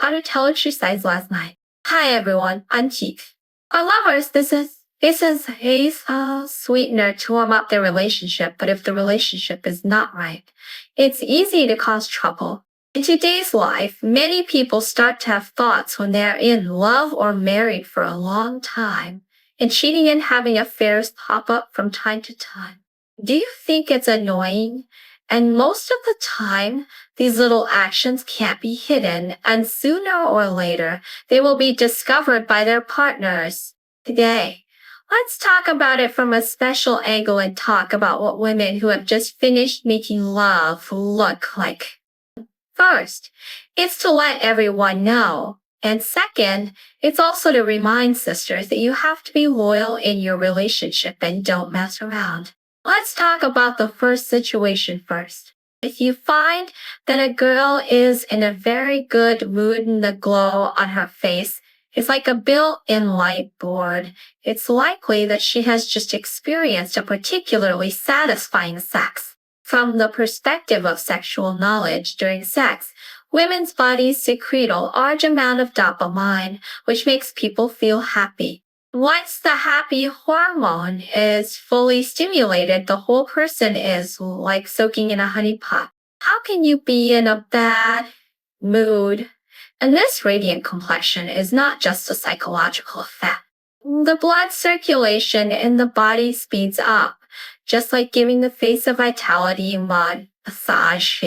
How to tell if she sighed last night. Hi everyone, I'm Chief. Our lovers, this is a sweetener to warm up their relationship, but if the relationship is not right, it's easy to cause trouble. In today's life, many people start to have thoughts when they're in love or married for a long time, and cheating and having affairs pop up from time to time. Do you think it's annoying? And most of the time, these little actions can't be hidden, and sooner or later, they will be discovered by their partners. Today, let's talk about it from a special angle and talk about what women who have just finished making love look like. First, it's to let everyone know. And second, it's also to remind sisters that you have to be loyal in your relationship and don't mess around. Let's talk about the first situation first. If you find that a girl is in a very good mood and the glow on her face is like a built-in light board, it's likely that she has just experienced a particularly satisfying sex. From the perspective of sexual knowledge during sex, women's bodies secrete a large amount of dopamine, which makes people feel happy. Once the happy hormone is fully stimulated, the whole person is like soaking in a honey pot. How can you be in a bad mood? And this radiant complexion is not just a psychological effect. The blood circulation in the body speeds up, just like giving the face a vitality massage.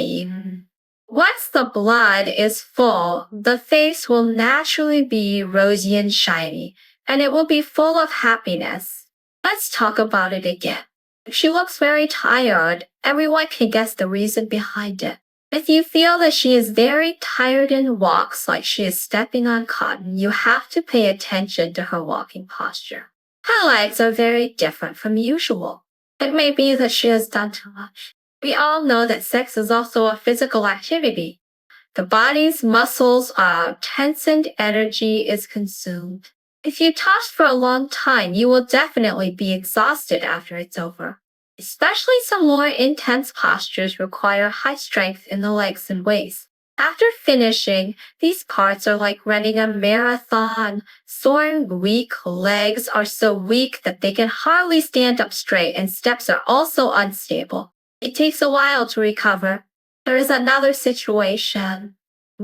Once the blood is full, the face will naturally be rosy and shiny, and it will be full of happiness. Let's talk about it again. If she looks very tired, everyone can guess the reason behind it. If you feel that she is very tired and walks like she is stepping on cotton, you have to pay attention to her walking posture. Her legs are very different from usual. It may be that she has done too much. We all know that sex is also a physical activity. The body's muscles are tense and energy is consumed. If you toss for a long time, you will definitely be exhausted after it's over. Especially some more intense postures require high strength in the legs and waist. After finishing, these parts are like running a marathon. Sore, weak legs are so weak that they can hardly stand up straight, and steps are also unstable. It takes a while to recover. There is another situation.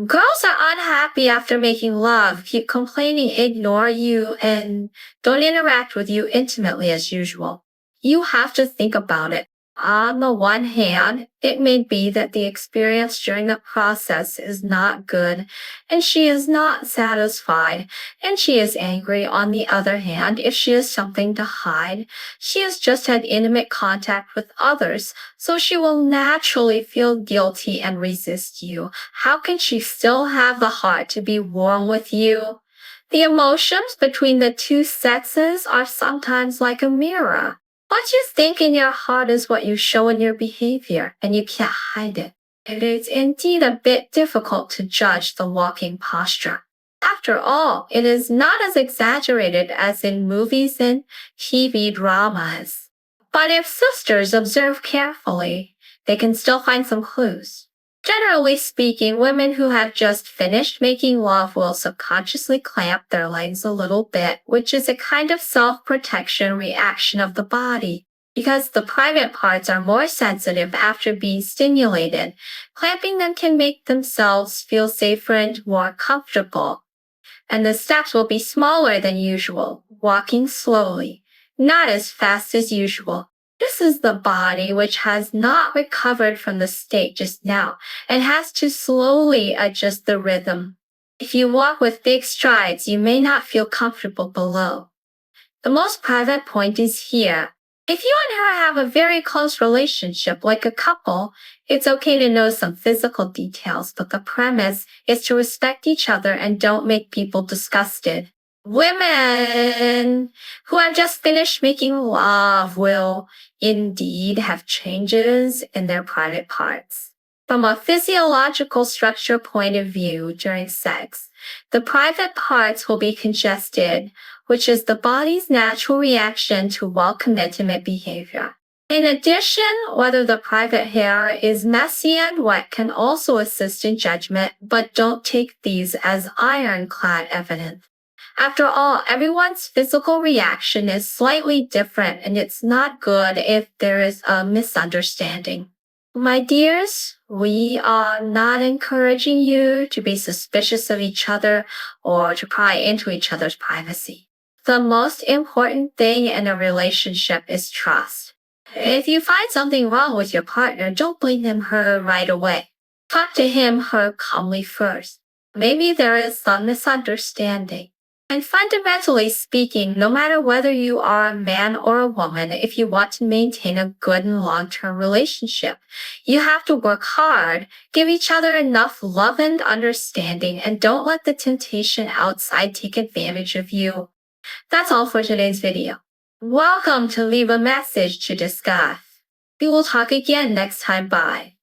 Girls are unhappy after making love, keep complaining, ignore you, and don't interact with you intimately as usual. You have to think about it. On the one hand, it may be that the experience during the process is not good, and she is not satisfied, and she is angry. On the other hand, if she has something to hide, she has just had intimate contact with others, so she will naturally feel guilty and resist you. How can she still have the heart to be warm with you? The emotions between the two sexes are sometimes like a mirror. What you think in your heart is what you show in your behavior, and you can't hide it. It is indeed a bit difficult to judge the walking posture. After all, it is not as exaggerated as in movies and TV dramas. But if sisters observe carefully, they can still find some clues. Generally speaking, women who have just finished making love will subconsciously clamp their legs a little bit, which is a kind of self-protection reaction of the body. Because the private parts are more sensitive after being stimulated, clamping them can make themselves feel safer and more comfortable. And the steps will be smaller than usual, walking slowly, not as fast as usual. This is the body which has not recovered from the state just now and has to slowly adjust the rhythm. If you walk with big strides, you may not feel comfortable below. The most private point is here. If you and her have a very close relationship like a couple, it's okay to know some physical details, but the premise is to respect each other and don't make people disgusted. Women who have just finished making love will indeed have changes in their private parts. From a physiological structure point of view during sex, the private parts will be congested, which is the body's natural reaction to welcome intimate behavior. In addition, whether the private hair is messy and wet can also assist in judgment, but don't take these as ironclad evidence. After all, everyone's physical reaction is slightly different, and it's not good if there is a misunderstanding. My dears, we are not encouraging you to be suspicious of each other or to pry into each other's privacy. The most important thing in a relationship is trust. If you find something wrong with your partner, don't blame her right away. Talk to her calmly first. Maybe there is some misunderstanding. And fundamentally speaking, no matter whether you are a man or a woman, if you want to maintain a good and long-term relationship, you have to work hard, give each other enough love and understanding, and don't let the temptation outside take advantage of you. That's all for today's video. Welcome to Leave a Message to Discuss. We will talk again next time. Bye.